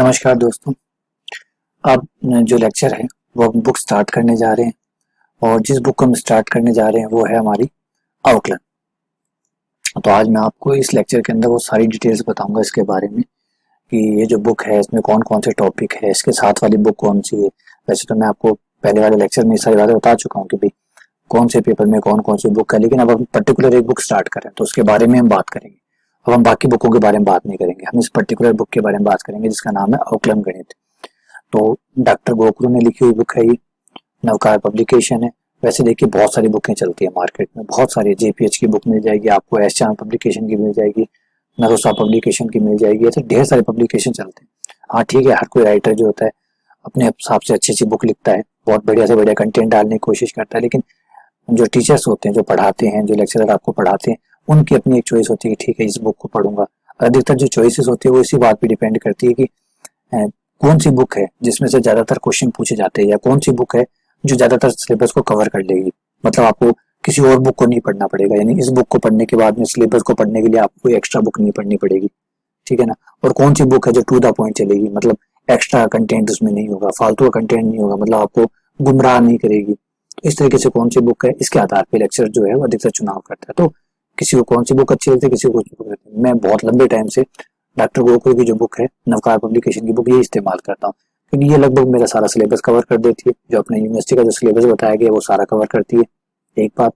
नमस्कार दोस्तों। अब जो लेक्चर है वो हम बुक स्टार्ट करने जा रहे हैं और जिस बुक को हम स्टार्ट करने जा रहे हैं वो है हमारी आउटलाइन। तो आज मैं आपको इस लेक्चर के अंदर वो सारी डिटेल्स बताऊंगा इसके बारे में कि ये जो बुक है इसमें कौन कौन से टॉपिक है, इसके साथ वाली बुक कौन सी है। वैसे तो मैं आपको पहले वाले लेक्चर में ये सारी बातें बता चुका हूँ कि भाई कौन से पेपर में कौन कौन सी बुक है, लेकिन अब हम पर्टिकुलर एक बुक स्टार्ट करें तो उसके बारे में हम बात करेंगे। अब हम बाकी बुकों के बारे में बात नहीं करेंगे, हम इस पर्टिकुलर बुक के बारे में बात करेंगे जिसका नाम है आउटलाइन गणित। तो डॉक्टर गोखरू ने लिखी हुई बुक है, ये नवकार पब्लिकेशन है। वैसे देखिए बहुत सारी बुकें चलती है मार्केट में, बहुत सारी जेपीएच की बुक मिल जाएगी आपको, एस चांद पब्लिकेशन की मिल जाएगी, नरोसा पब्लिकेशन की मिल जाएगी, ऐसे ढेर सारे पब्लिकेशन चलते हैं। हाँ ठीक है, हर कोई राइटर जो होता है अपने हिसाब से अच्छी अच्छी बुक लिखता है, बहुत बढ़िया से बढ़िया कंटेंट डालने की कोशिश करता है, लेकिन जो टीचर्स होते हैं, जो पढ़ाते हैं, जो लेक्चरर आपको पढ़ाते हैं, उनकी अपनी एक चॉइस होती है कि ठीक है इस बुक को पढ़ूंगा। अधिकतर जो चॉइसेस होती है वो इसी बात पे डिपेंड करती है कि कौन सी बुक है जिसमें से ज्यादातर क्वेश्चन पूछे जाते हैं, या कौन सी बुक है जो ज्यादातर सिलेबस को कवर कर लेगी। मतलब आपको किसी और बुक को नहीं पढ़ना पड़ेगा, यानी इस बुक को पढ़ने के बाद में सिलेबस को पढ़ने के लिए आपको कोई एक्स्ट्रा बुक नहीं पढ़नी पड़ेगी, ठीक है ना। और कौन सी बुक है जो टू द पॉइंट चलेगी, मतलब एक्स्ट्रा कंटेंट उसमें नहीं होगा, फालतू का कंटेंट नहीं होगा, मतलब आपको गुमराह नहीं करेगी। तो इस तरीके से कौन सी बुक है इसके आधार पर लेक्चर जो है वो अधिकतर चुनाव करता है। तो किसी को कौन सी बुक अच्छी लगती है, किसी को कुछ बुक लगती है। मैं बहुत लंबे टाइम से डॉक्टर गोखरू की जो बुक है नवकार पब्लिकेशन की बुक ये इस्तेमाल करता हूँ, क्योंकि ये लगभग मेरा सारा सिलेबस कवर कर देती है। जो अपने यूनिवर्सिटी का जो सिलेबस बताया गया है वो सारा कवर करती है, एक बात।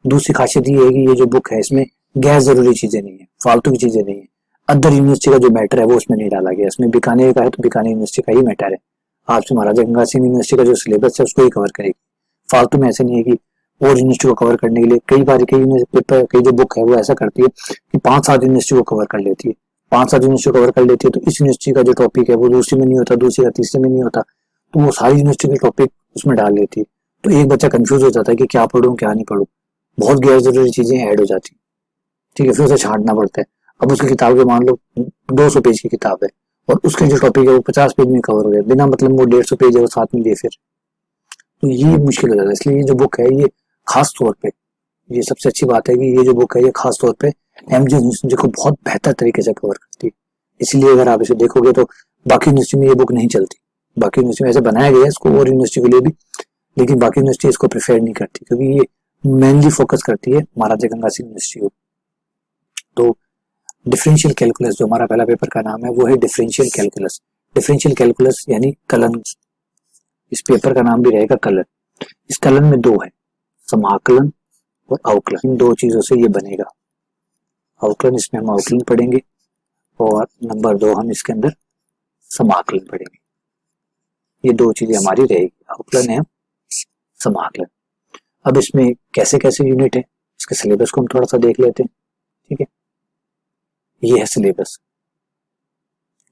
दूसरी खासियत ये है कि ये जो बुक है इसमें गैर जरूरी चीजें नहीं है, फालतू की चीजें नहीं है। अदर यूनिवर्सिटी का जो मैटर है वो उसमें नहीं डाला गया, इसमें बीकानेर का है तो बीकानेर यूनिवर्सिटी का ही मैटर है। आपसे महाराजा गंगा सिंह यूनिवर्सिटी का जो सिलेबस है उसको ही कवर करेगी। फालतू में ऐसे नहीं है कि और यूनिवर्सिटी को कवर करने के लिए कई बार कई जो बुक है वो ऐसा करती है कि 5-7 यूनिवर्सिटी को कवर कर लेती है, 5-7 यूनिवर्सिटी को कवर कर लेती है। तो इस यूनिवर्सिटी का जो टॉपिक है वो दूसरी में नहीं होता, दूसरी का तीसरे में नहीं होता, तो वो सारी यूनिवर्सिटी के टॉपिक उसमें डाल लेती है। तो एक बच्चा कंफ्यूज हो जाता है कि क्या पढ़ूं क्या नहीं पढ़ूं, बहुत गैर जरूरी चीजें ऐड हो जाती, ठीक है, फिर उसे छांटना पड़ता है। अब उसकी किताब के मान लो 200 पेज की किताब है और उसके जो टॉपिक है वो 50 पेज में कवर हो गया, बिना मतलब वो 150 पेज है वो साथ में लिए, फिर तो ये मुश्किल हो जाता है। इसलिए ये जो बुक है ये खास तौर पे, ये सबसे अच्छी बात है कि ये जो बुक है ये खास तौर पे एमजी यूनिवर्सिटी को बहुत बेहतर तरीके से कवर करती है। इसलिए अगर आप इसे देखोगे तो बाकी यूनिवर्सिटी में ये बुक नहीं चलती। बाकी यूनिवर्सिटी में ऐसे बनाया गया है इसको और यूनिवर्सिटी के लिए भी, लेकिन बाकी यूनिवर्सिटी इसको प्रेफर नहीं करती, क्योंकि ये मेनली फोकस करती है महाराजा गंगा सिंह यूनिवर्सिटी को। तो डिफरेंशियल कैलकुलस जो हमारा पहला पेपर का नाम है वो है डिफरेंशियल कैलकुलस। डिफरेंशियल कैलकुलस यानी कलन, इस पेपर का नाम भी रहेगा कलन। इस कलन में दो है, समाकलन और अवकलन, इन दो चीजों से ये बनेगा। अवकलन, इसमें हम अवकलन पढ़ेंगे, और नंबर 2 हम इसके अंदर समाकलन पढ़ेंगे। ये दो चीजें हमारी रहेगी, अवकलन है समाकलन। अब इसमें कैसे कैसे यूनिट है इसके सिलेबस को हम थोड़ा सा देख लेते हैं, ठीक है। ये है सिलेबस,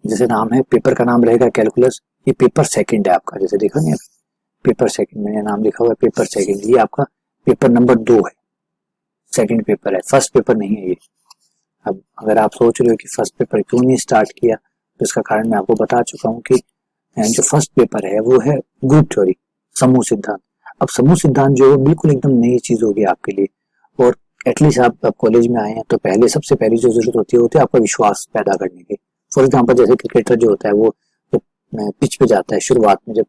जैसे नाम है, पेपर का नाम रहेगा कैलकुलस। ये पेपर सेकंड है आपका, जैसे देखा नहीं पेपर सेकंड में नाम लिखा हुआ है पेपर सेकंड, ये आपका पेपर नंबर 2 है, सेकंड पेपर है, फर्स्ट पेपर नहीं है ये। अब अगर आप सोच रहे हो कि फर्स्ट पेपर क्यों नहीं स्टार्ट किया, तो इसका कारण मैं आपको बता चुका हूँ कि जो फर्स्ट पेपर है वो है ग्रुप थ्योरी, समूह सिद्धांत। अब समूह सिद्धांत जो है बिल्कुल एकदम नई चीज होगी आपके लिए, और एटलीस्ट आप कॉलेज में आए हैं तो पहले सबसे पहली जो जरूरत होती है आपका विश्वास पैदा करने की। फॉर एग्जाम्पल जैसे क्रिकेटर जो होता है वो जब पिच पे जाता है, शुरुआत में जब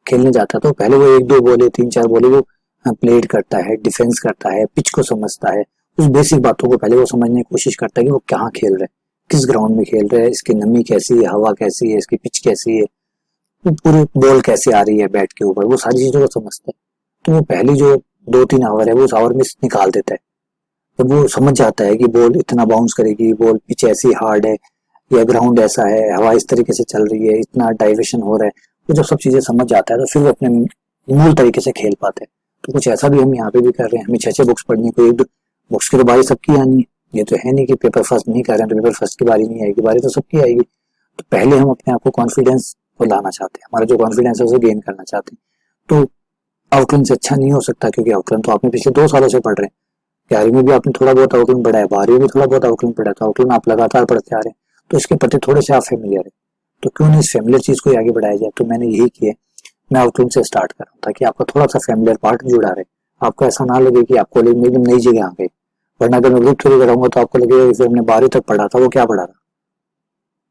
खेलने जाता है तो पहले वो 1-2 बॉले 3-4 बॉले वो प्लेड करता है, डिफेंस करता है, पिच को समझता है, उस बेसिक बातों को पहले वो समझने की कोशिश करता है कि वो कहाँ खेल रहा है, किस ग्राउंड में खेल रहा है, इसकी नमी कैसी है, हवा कैसी है, इसकी पिच कैसी है, वो पूरी बॉल कैसे आ रही है बैट के ऊपर, वो सारी चीजों को समझता है। तो वो पहली जो 2-3 आवर है वो उस आवर में निकाल देता है। तो वो समझ जाता है कि बॉल इतना बाउंस करेगी, बॉल पिच ऐसी हार्ड है, या ग्राउंड ऐसा है, हवा इस तरीके से चल रही है, इतना डाइवर्शन हो रहा है। तो जब सब चीजें समझ जाता है तो फिर वो अपने मूल तरीके से खेल पाते हैं। तो कुछ ऐसा भी हम यहाँ पे भी कर रहे हैं, हमें 6-6 बुक्स पढ़नी, कोई 1-2 बुक्स की तो बारी सबकी आनी है। ये तो है नहीं कि पेपर फर्स्ट नहीं कर रहे हैं तो पेपर फर्स्ट की बारी नहीं आएगी, बारी तो सबकी आएगी। तो पहले हम अपने आप को कॉन्फिडेंस को लाना चाहते हैं, हमारा जो कॉन्फिडेंस है उसे गेन करना चाहते हैं। तो आउटलाइन से अच्छा नहीं हो सकता, क्योंकि आउटलाइन तो आपने पिछले 2 सालों से पढ़ रहे हैं। 11वीं में भी आपने थोड़ा बहुत आउटलाइन पढ़ा है, 12वीं में थोड़ा बहुत आउटलाइन पढ़ा, तो आउटलाइन आप लगातार पढ़ते आ रहे हैं, तो इसके प्रति थोड़े से आप फेमिलियर है। तो क्यों नहीं इस फेमिलियर चीज को आगे बढ़ाया जाए। तो मैंने यही किया, मैं आउटलाइन से स्टार्ट कर रहा हूँ ताकि आपका थोड़ा सा फेमिलियर पार्ट जुड़ा रहे, आपको ऐसा ना लगे कि आप कॉलेज में एकदम नई जगह आ गए। वरना अगर मैं ग्रुप थ्योरी कराऊंगा तो आपको लगेगा कि हमने 12वीं तक पढ़ा था वो क्या पढ़ा था,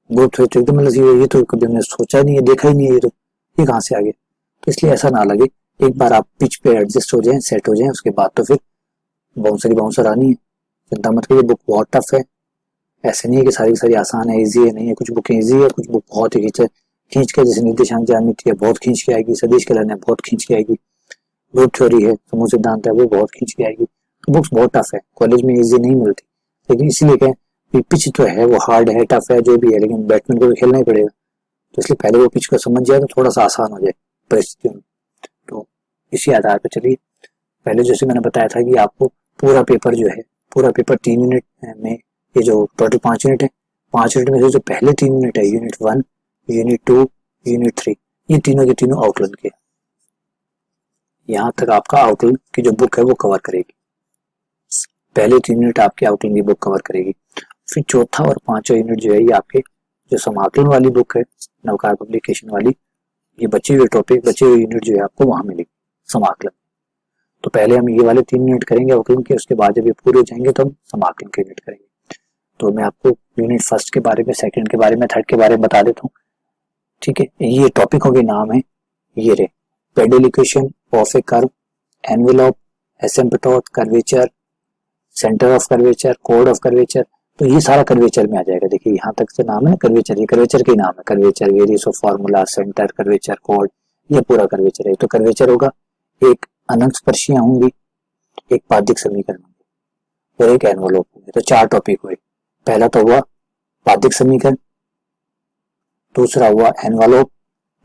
ग्रुप थ्योरी तो एकदम मतलब ये तो कभी हमने सोचा नहीं है, देखा ही नहीं है, ये कहाँ से आ गया। तो इसलिए ऐसा ना लगे, एक बार आप पिच पे एडजस्ट हो जाएं, सेट हो जाएं, उसके बाद तो फिर बाउंसर आनी है। चिंता मत करिए, बुक बहुत टफ है, ऐसे नहीं है कि सारी सारी आसान है, इजी है, नहीं है। कुछ बुकें इजी है, कुछ बुक बहुत ही खींच के, जैसे निर्देशांक ज्यामिति है बहुत खींच के आएगी, सदिश कलन है बहुत खींच के आएगी, ग्रुप थ्योरी है, समूह सिद्धांत है वो बहुत खींच के आएगी। तो बुक्स बहुत टफ है, कॉलेज में इजी नहीं मिलती, लेकिन इसीलिए कहें पिच तो है वो हार्ड है, टफ है, जो भी है, लेकिन बैडमिंटन को तो खेलना ही पड़ेगा। तो इसलिए पहले वो पिच को समझ जाए तो थोड़ा सा आसान हो जाए परिस्थितियों में। तो इसी आधार पर चलिए, पहले जैसे मैंने बताया था कि आपको पूरा पेपर जो है, पूरा पेपर 3 यूनिट में, ये जो टोटल 5 यूनिट है, 5 यूनिट में से जो पहले 3 यूनिट है, यूनिट 1, यूनिट 2, यूनिट 3, ये तीनों के तीनों आउटलाइन के, यहाँ तक आपका आउटलाइन की जो बुक है वो कवर करेगी। पहले 3 यूनिट आपके आउटलाइन की बुक कवर करेगी। फिर चौथा और पांचवा यूनिट जो है ये आपके जो समाकलन वाली बुक है, नवकार पब्लिकेशन वाली, ये बचे हुए टॉपिक, बचे हुए यूनिट जो है आपको वहां मिलेगी समाकलन। तो पहले हम ये वाले 3 यूनिट करेंगे आउटलाइन के, उसके बाद जब ये पूरे हो जाएंगे तो हम समाकलन के यूनिट करेंगे। तो मैं आपको यूनिट फर्स्ट के बारे में, सेकंड के बारे में, थर्ड के बारे में बता देता हूँ, ठीक है। ये टॉपिकों के नाम है, ये रहे, pedal equation of a curve, envelope, asymptote, curvature, centre of curvature, कोड ऑफ कर्वेचर। तो ये सारा कर्वेचर में आ जाएगा। देखिए यहाँ तक से नाम है ना कर्वेचर, ये कर्वेचर के ही नाम है, curvature, various of formula, centre, curvature, code, ये पूरा कर्वेचर है। तो कर्वेचर होगा, एक अनंत स्पर्शियां होंगी, एक पाद्यिक समीकरण होंगे और एक एनवेलप होंगे। तो 4 टॉपिक हुए। पहला तो हुआ पाद्यिक समीकरण, दूसरा हुआ एनवेलप,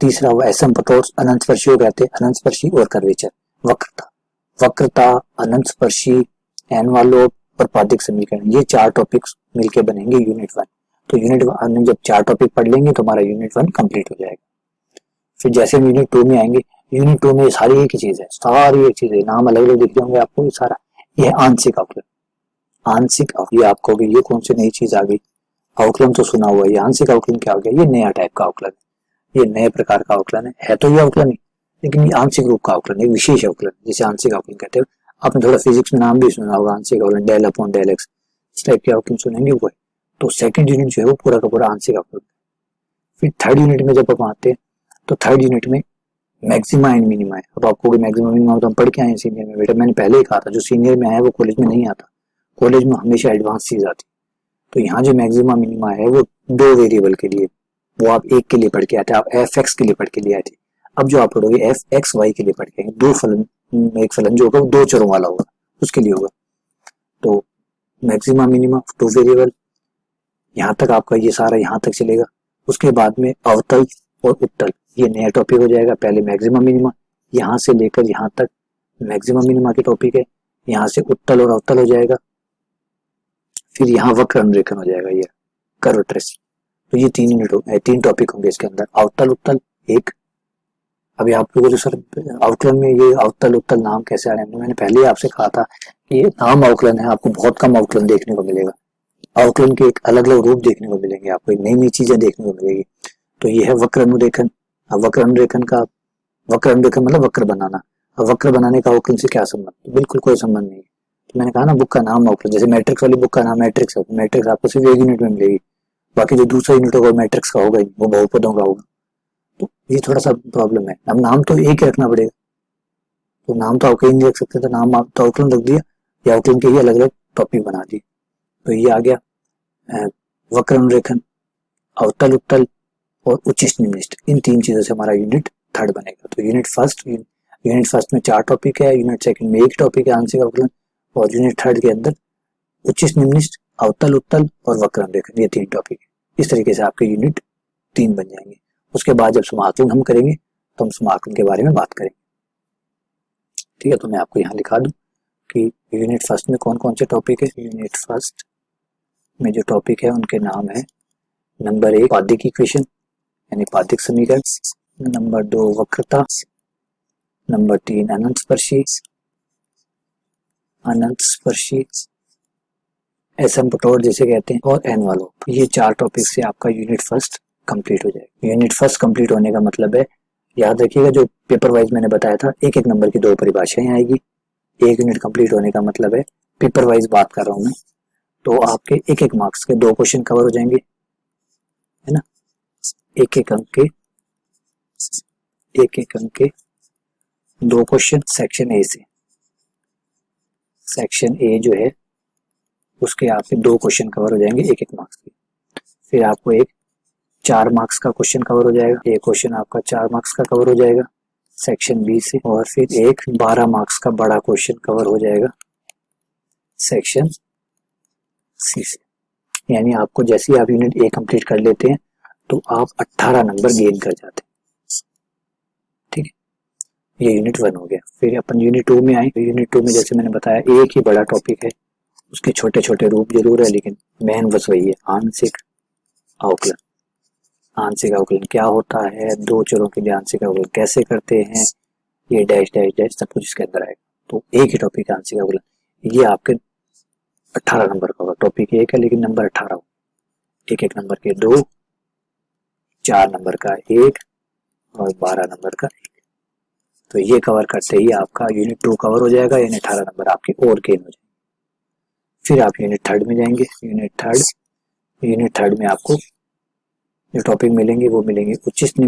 तीसरा हुआ एसिम्पटोट्स, अनंत स्पर्शी कहते हैं, अनंत स्पर्शी, और कर्वेचर, वक्रता, वक्रता, अनंत स्पर्शी, एनवेलप और पाद्यिक समीकरण, ये 4 टॉपिक्स मिलके बनेंगे यूनिट 1। तो यूनिट 1 में जब 4 टॉपिक पढ़ लेंगे तो हमारा यूनिट 1 कंप्लीट हो जाएगा। फिर जैसे हम यूनिट 2 में आएंगे, यूनिट 2 में सारी एक ही चीज है, सारी एक चीज है, नाम अलग अलग दिख रहे होंगे आपको, ये सारा ये आंशिक आउटलाइन। आंशिक ये आपको ये कौन सी नई चीज आ गई, आउटलाइन तो सुना हुआ है, ये आंशिक आउटलाइन क्या हो गया, ये नया टाइप का आउटलाइन है, ये नए प्रकार का आउटलाइन है तो ये आउटलाइन ही, लेकिन ये आंशिक रूप का आउटलाइन, एक विशेष आउटलाइन जिसे आंशिक आउटलाइन कहते हैं। आपने थोड़ा फिजिक्स में नाम भी सुना होगा, आंशिक आउटलाइन, डेल अपॉन डेल एक्स, इस टाइप के आउटलाइन सुनेंगे वो है। तो सेकंड यूनिट जो है वो पूरा का पूरा आंशिक आउटलाइन। फिर थर्ड यूनिट में जब आप आते हैं तो थर्ड यूनिट में मैक्सिमा एंड मिनिमा है। अब आपको मैक्सिमा मिनिमा तो हम पढ़ के आए हैं सीनियर में, बेटा मैंने पहले ही कहा था, जो सीनियर में आया वो कॉलेज में नहीं आता, कॉलेज में हमेशा एडवांस चीज आती। तो यहाँ जो मैक्सिमा मिनिमा है वो 2 वेरिएबल के लिए, वो आप एक के लिए पढ़ के आते, आप एफ एक्स के लिए पढ़ के लिए आए थे। अब जो आप पढ़ोगे एफ एक्स वाई के लिए पढ़ के, 2 फलन, एक फलन जो होगा वो 2 चरों वाला होगा, उसके लिए होगा। तो मैक्सिमा मिनिमा 2 वेरिएबल, यहाँ तक आपका ये सारा यहाँ तक चलेगा। उसके बाद में अवतल और उत्तल, ये नया टॉपिक हो जाएगा। पहले मैक्सिमा मिनिमा, यहाँ से लेकर यहाँ तक मैक्सिमा मिनिमा के टॉपिक है, यहाँ से उत्तल और अवतल हो जाएगा। फिर यहाँ वक्र अनुरेखण हो जाएगा, ये कर्व ट्रेस। तो ये 3 यूनिट हो गए, 3 टॉपिक होंगे इसके अंदर, अवतल उत्तल एक। अभी आप लोगों को जो सर आउटलाइन में ये अवतल उत्तल नाम कैसे आ रहे हैं, तो मैंने पहले ही आपसे कहा था कि ये नाम आउटलाइन है, आपको बहुत कम आउटलाइन देखने को मिलेगा। आउटलाइन के एक अलग अलग रूप देखने को मिलेंगे, आपको नई नई चीजें देखने को मिलेगी। तो ये है वक्र अनुरेखण। अब वक्र अनुरेखण का, वक्र अनुरेखण मतलब वक्र बनाना। अब वक्र बनाने का आउटलाइन से क्या संबंध, तो बिल्कुल कोई संबंध नहीं है। तो मैंने कहा ना बुक का नाम आउटलाइन, जैसे मैट्रिक्स वाली बुक का नाम मैट्रिक्स है, मैट्रिक्स आपको सिर्फ 1 यूनिट में मिलेगी, बाकी जो दूसरा यूनिट होगा मैट्रिक्स का होगा ही, वो बहुपदों का होगा। तो ये थोड़ा सा प्रॉब्लम है। अब नाम तो एक ही रखना पड़ेगा, तो नाम तो आप कहीं नहीं रख सकते, तो नाम आप तो आउटलाइन रख दिया, या आउटलाइन के ही अलग अलग टॉपिक बना दिए। तो ये आ गया वक्र अनुरेखण, अवतल उत्तल और उच्चिष्ट निम्निष्ट, इन 3 चीजों से हमारा यूनिट 3 बनेगा। तो यूनिट फर्स्ट में 4 टॉपिक है, यूनिट सेकंड में 1 टॉपिक है आंशिक आउटलाइन, और यूनिट 3 के अंदर उच्चिष्ट निम्निष्ट, अवतल उत्तल और वक्र अनुरेखण, ये 3 टॉपिक है। इस तरीके से आपके यूनिट 3 बन जाएंगे। उसके बाद जब समाकलन हम करेंगे तो हम समाकलन के बारे में बात करेंगे, ठीक है। तो मैं आपको यहाँ लिखा दूं कि यूनिट फर्स्ट में कौन कौन से टॉपिक है। यूनिट फर्स्ट में जो टॉपिक है उनके नाम है, नंबर 1 पाद्यिक इक्वेशन यानी पाद्यिक समीकरण, नंबर 2 वक्रता, नंबर 3 अनंत स्पर्शी एसिम्पटोट जिसे कहते हैं, और एनवेलप। ये 4 टॉपिक से आपका यूनिट फर्स्ट कंप्लीट हो जाएगा। यूनिट फर्स्ट कंप्लीट होने का मतलब है, याद रखिएगा जो पेपर वाइज मैंने बताया था, एक एक नंबर की 2 परिभाषाएं आएगी। एक यूनिट कंप्लीट होने का मतलब है, पेपर वाइज बात कर रहा हूं मैं, तो आपके एक एक मार्क्स के 2 क्वेश्चन कवर हो जाएंगे। है ना। एक एक अंक के 2 क्वेश्चन सेक्शन ए से। सेक्शन ए जो है उसके आपके 2 क्वेश्चन कवर हो जाएंगे 1-1 मार्क्स के। फिर आपको एक 4 मार्क्स का क्वेश्चन कवर हो जाएगा, एक क्वेश्चन आपका 4 मार्क्स का कवर हो जाएगा सेक्शन बी से, और फिर एक 12 मार्क्स का बड़ा क्वेश्चन कवर हो जाएगा सेक्शन सी से। यानी आपको जैसे ही आप यूनिट ए कंप्लीट कर लेते हैं तो आप 18 नंबर गेन कर जाते हैं। ठीक है, ये यूनिट 1 हो गया। फिर अपन यूनिट 2 में आए। यूनिट 2 में जैसे मैंने बताया एक ही बड़ा टॉपिक है, उसके छोटे छोटे रूप जरूर है, लेकिन मेन बस वही है, आंशिक अवकलन। आंशिक अवकलन क्या होता है, 2 चरों के लिए आंशिक अवकलन कैसे करते हैं, ये डैश डैश डैश सब कुछ इसके अंदर आएगा। तो एक ही टॉपिक है आंशिक अवकलन, ये आपके 18 नंबर का होगा। टॉपिक एक है लेकिन नंबर 18 हो। 1-1 नंबर के 2, 4 नंबर का 1 और 12 नंबर का 1। तो ये कवर करते ही आपका यूनिट 2 कवर हो जाएगा, यानी 18 नंबर आपके और गेन हो जाएंगे। फिर आप यूनिट 3 में जाएंगे। यूनिट थर्ड में आपको जो टॉपिक मिलेंगे वो मिलेंगे उच्चिष्ट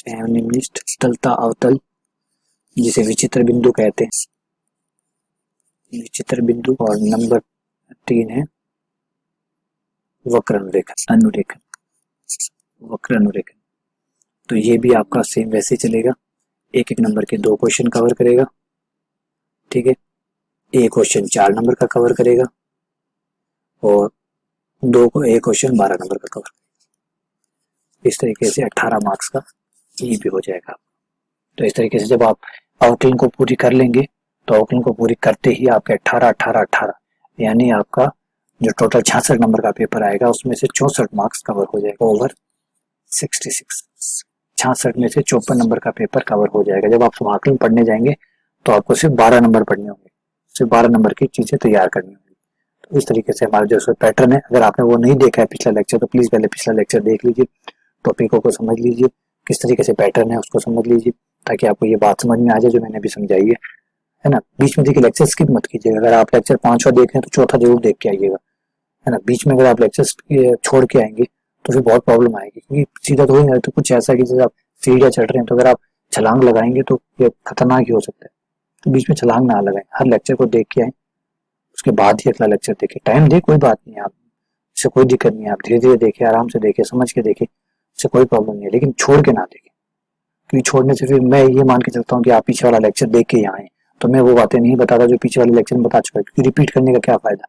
एवं निम्निष्ठ, तलता अवतल, जिसे विचित्र बिंदु कहते हैं, विचित्र बिंदु। और नंबर 3 है वक्र अनुरेखन। तो ये भी आपका सेम वैसे चलेगा, 1-1 नंबर के 2 क्वेश्चन कवर करेगा। ठीक है, एक क्वेश्चन 4 नंबर का कवर करेगा और एक क्वेश्चन 12 नंबर का कवर। इस तरीके से 18 मार्क्स का ये भी हो जाएगा। तो इस तरीके से जब आप आउटलाइन को पूरी कर लेंगे तो आउटलाइन को पूरी करते ही आपके 18 यानी आपका जो टोटल 66 नंबर का पेपर आएगा उसमें से 64 मार्क्स कवर हो जाएगा ओवर 66। 66 में से 54 नंबर का पेपर कवर हो जाएगा। जब आप आउटलाइन पढ़ने जाएंगे तो आपको सिर्फ 12 नंबर पढ़ने होंगे, सिर्फ 12 नंबर की चीजें तैयार करनी होंगी। तो इस तरीके से हमारा जो पैटर्न है, अगर आपने वो नहीं देखा है पिछला लेक्चर तो प्लीज पहले पिछला लेक्चर देख लीजिए, टॉपिकों को समझ लीजिए, किस तरीके से पैटर्न है उसको समझ लीजिए, ताकि आपको ये बात समझ में आ जाए जो मैंने अभी समझाई है ना। बीच में देखिए लेक्चर स्किप मत कीजिएगा। अगर आप लेक्चर 5वां देख रहे हैं तो चौथा जरूर देख के आइएगा, है ना। बीच में अगर आप लेक्चर छोड़ के आएंगे तो फिर बहुत प्रॉब्लम आएगी, क्योंकि सीधा तो नहीं, तो कुछ ऐसा कि जैसे आप सीढ़ियां चढ़ रहे हैं तो अगर आप छलांग लगाएंगे तो ये खतरनाक ही हो सकता है। तो बीच में छलांग ना लगाएं, हर लेक्चर को देख के आए, उसके बाद ही अगला लेक्चर देखें। टाइम दे, कोई बात नहीं, आप इससे कोई दिक्कत नहीं है, आप धीरे धीरे देखें, आराम से देखें, समझ के देखें, इससे कोई प्रॉब्लम नहीं है, लेकिन छोड़ के ना देखें। क्योंकि छोड़ने से फिर मैं ये मान के चलता हूँ कि आप पीछे वाला लेक्चर देख के यहाँ आए तो मैं वो बातें नहीं बताता जो पीछे वाले लेक्चर में बता चुका है, क्योंकि रिपीट करने का क्या फायदा।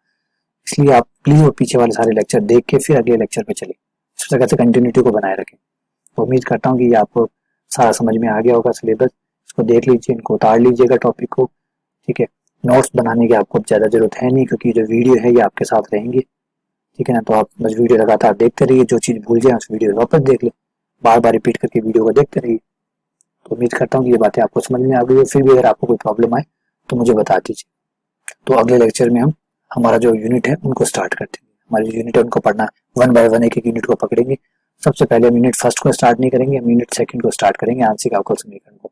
इसलिए आप प्लीज वो पीछे वाले सारे लेक्चर देख के फिर अगले लेक्चर में चले, इस तरह से कंटिन्यूटी को बनाए रखें। तो उम्मीद करता हूँ कि ये आपको सारा समझ में आ गया होगा सिलेबस। इसको देख लीजिए, इनको उतार लीजिएगा टॉपिक को। ठीक है, नोट्स बनाने की आपको ज्यादा जरूरत है नहीं, क्योंकि जो वीडियो है ये आपके साथ रहेंगे। ठीक है ना, तो आप बस वीडियो लगातार देखते रहिए, जो चीज भूल जाए उस वीडियो वापस देख ले, बार बार रिपीट करके वीडियो को देखते रहिए। तो उम्मीद करता हूँ कि ये बातें आपको समझ में आ गई है। फिर भी अगर आपको कोई प्रॉब्लम आए तो मुझे बता दीजिए। तो अगले लेक्चर में हम हमारा जो यूनिट है उनको स्टार्ट करते हैं। हमारी जो यूनिट है उनको पढ़ना 1 बाय 1 एक यूनिट को पकड़ेंगे। सबसे पहले हम यूनिट 1 को स्टार्ट नहीं करेंगे, हम यूनिट 2 को स्टार्ट करेंगे, आंशिक अवकल समीकरण को,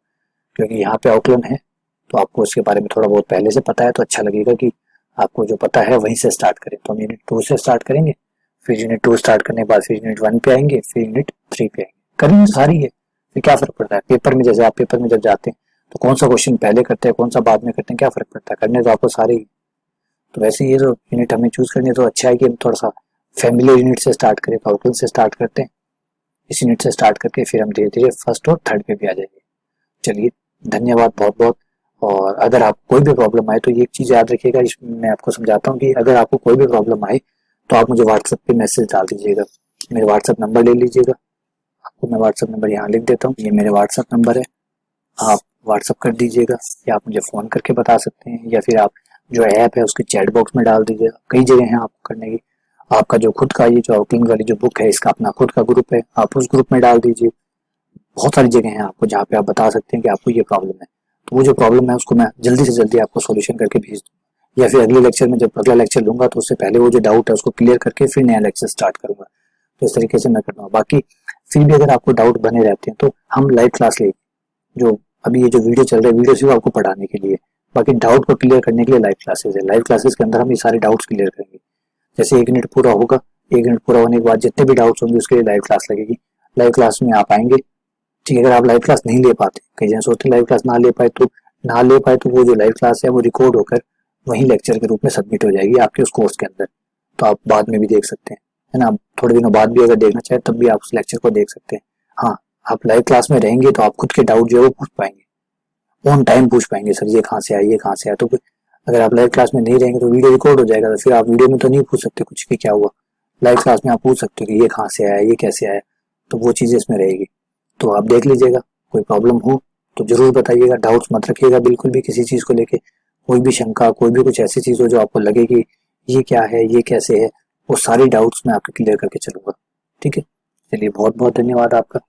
क्योंकि यहाँ पे अवकलन है तो आपको उसके बारे में थोड़ा बहुत पहले से पता है, तो अच्छा लगेगा कि आपको जो पता है वहीं से स्टार्ट करें। तो हम यूनिट 2 से स्टार्ट करेंगे, फिर यूनिट 2 स्टार्ट करने के बाद फिर यूनिट 1 पे आएंगे, फिर यूनिट 3 पे आएंगे। करेंगे सारी है, फिर क्या फर्क पड़ता है। पेपर में जैसे आप पेपर में जब जाते हैं तो कौन सा क्वेश्चन पहले करते हैं कौन सा बाद में करते हैं, क्या फर्क पड़ता है, करने तो आपको सारे ही। तो वैसे ये जो यूनिट हमें चूज करनी है तो अच्छा है कि हम थोड़ा सा फैमिलियर यूनिट से स्टार्ट करें, अवकलन से स्टार्ट करते हैं। इस यूनिट से स्टार्ट करके फिर हम धीरे धीरे 1st और 3rd पे भी आ जाएंगे। चलिए, धन्यवाद बहुत बहुत। और अगर आप कोई भी प्रॉब्लम आए तो ये एक चीज याद रखिएगा, मैं आपको समझाता हूँ कि अगर आपको कोई भी प्रॉब्लम आए तो आप मुझे व्हाट्सएप पे मैसेज डाल दीजिएगा। मेरे व्हाट्सएप नंबर ले लीजिएगा, आपको मैं व्हाट्सएप नंबर यहाँ लिख देता हूँ, ये मेरे व्हाट्सएप नंबर है, आप व्हाट्सएप कर दीजिएगा या आप मुझे फोन करके बता सकते हैं, या फिर आप जो ऐप है उसके चैट बॉक्स में डाल दीजिएगा। कई जगह हैं आपको करने की। आपका जो खुद का ये जो आउटलाइन वाली जो बुक है इसका अपना खुद का ग्रुप है, आप उस ग्रुप में डाल दीजिए। बहुत सारी जगह हैं आपको जहाँ पे आप बता सकते हैं कि आपको ये प्रॉब्लम है, तो वो जो प्रॉब्लम है उसको मैं जल्दी से जल्दी आपको सॉल्यूशन करके भेज दूँ, या फिर अगले लेक्चर में जब अगला लेक्चर लूंगा तो उससे पहले वो जो डाउट है उसको क्लियर करके फिर नया लेक्चर स्टार्ट करूंगा। तो इस तरीके से मैं करता हूँ। बाकी फिर भी अगर आपको डाउट बने रहते हैं तो हम लाइव क्लास लेंगे, जो अभी ये जो वीडियो चल रहा है वीडियो सिर्फ आपको पढ़ाने के लिए, बाकी डाउट को क्लियर करने के लिए लाइव क्लासेस है। लाइव क्लासेस के अंदर हम ये सारे डाउट्स क्लियर करेंगे। जैसे 1 यूनिट पूरा होगा, 1 घंटा पूरा होने के बाद जितने भी डाउट्स होंगे उसके लिए लाइव क्लास लगेगी। लाइव क्लास में आप आएंगे, ठीक है। अगर आप लाइव क्लास नहीं ले पाते, कई जन सोचते हैं लाइव क्लास ना ले पाए तो वो जो लाइव क्लास है वो रिकॉर्ड होकर वही लेक्चर के रूप में सबमिट हो जाएगी आपके उस कोर्स के अंदर, तो आप बाद में भी देख सकते हैं, है ना। थोड़े दिनों बाद भी अगर देखना चाहे तब भी आप उस लेक्चर को देख सकते हैं। हाँ, आप लाइव क्लास में रहेंगे तो आप खुद के डाउट जो है वो पूछ पाएंगे, ऑन टाइम पूछ पाएंगे, सर ये कहाँ से आया, ये कहाँ से आया। तो अगर आप लाइव क्लास में नहीं रहेंगे तो वीडियो रिकॉर्ड हो जाएगा, तो फिर आप वीडियो में तो नहीं पूछ सकते कुछ कि क्या हुआ। लाइव क्लास में आप पूछ सकते हो कि ये कहाँ से आया, ये कैसे आया, तो वो चीज़ें इसमें रहेगी। तो आप देख लीजिएगा, कोई प्रॉब्लम हो तो जरूर बताइएगा, डाउट्स मत रखिएगा बिल्कुल भी किसी चीज़ को लेके। कोई भी शंका, कोई भी कुछ ऐसी चीज़ हो जो आपको लगे कि ये क्या है, ये कैसे है, वो सारी डाउट्स मैं आपके क्लियर करके चलूंगा, ठीक है। चलिए, बहुत बहुत धन्यवाद आपका।